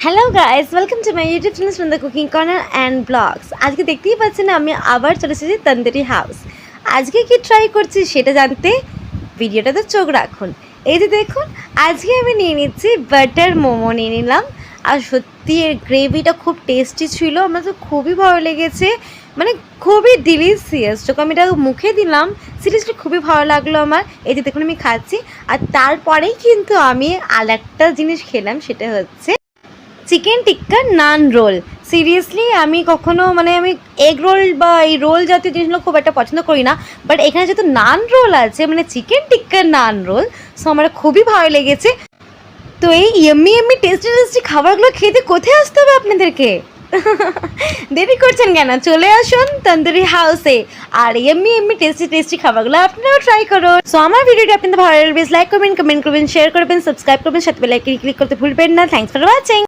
Hello guys, welcome to my YouTube channel from the cooking corner and blogs. আজকে দেখতেই পাচ্ছেন আমি আবার চলে এসেছি তন্দুরি হাউস। আজকে কি ট্রাই করছি সেটা জানতে ভিডিওটাতে চোখ রাখুন। এই যে দেখুন, আজকে আমি নিয়ে নিচ্ছি বাটার মোমো নিয়ে নিলাম। আর সত্যি এর গ্রেভিটা খুব টেস্টি ছিল, আমার তো খুবই ভালো লেগেছে, মানে খুবই ডিলিশিয়াস। যখন আমি এটা মুখে দিলাম সিরিয়াসলি খুবই ভালো লাগলো আমার। এই যে দেখুন আমি খাচ্ছি, আর তারপরেই কিন্তু আমি আর একটা জিনিস খেলাম, সেটা হচ্ছে চিকেন টিক্কা নান রোল। সিরিয়াসলি আমি কখনো আমি এগ রোল বা এই রোল জাতীয় জিনিসগুলো খুব একটা পছন্দ করি না, বাট এখানে যেহেতু নান রোল আছে, চিকেন টিক্কা নান রোল, সো আমার খুবই ভালো লেগেছে। তো এই ইয়াম্মি ইয়াম্মি টেস্টি টেস্টি খাবারগুলো খেতে কোথায় আসতে হবে আপনাদেরকে? দেরি করছেন কেন, চলে আসুন তন্দুরি হাউসে, আর ইয়াম্মি ইয়াম্মি টেস্টি টেস্টি খাবারগুলো আপনারাও ট্রাই করুন। সো আমার ভিডিওটি আপনাদের ভালো লাগবে, লাইক করবেন, কমেন্ট করবেন, শেয়ার করবেন, সাবস্ক্রাইব করবেন, সাথে বেল আইকন ক্লিক করতে ভুলবেন না। Thanks for watching.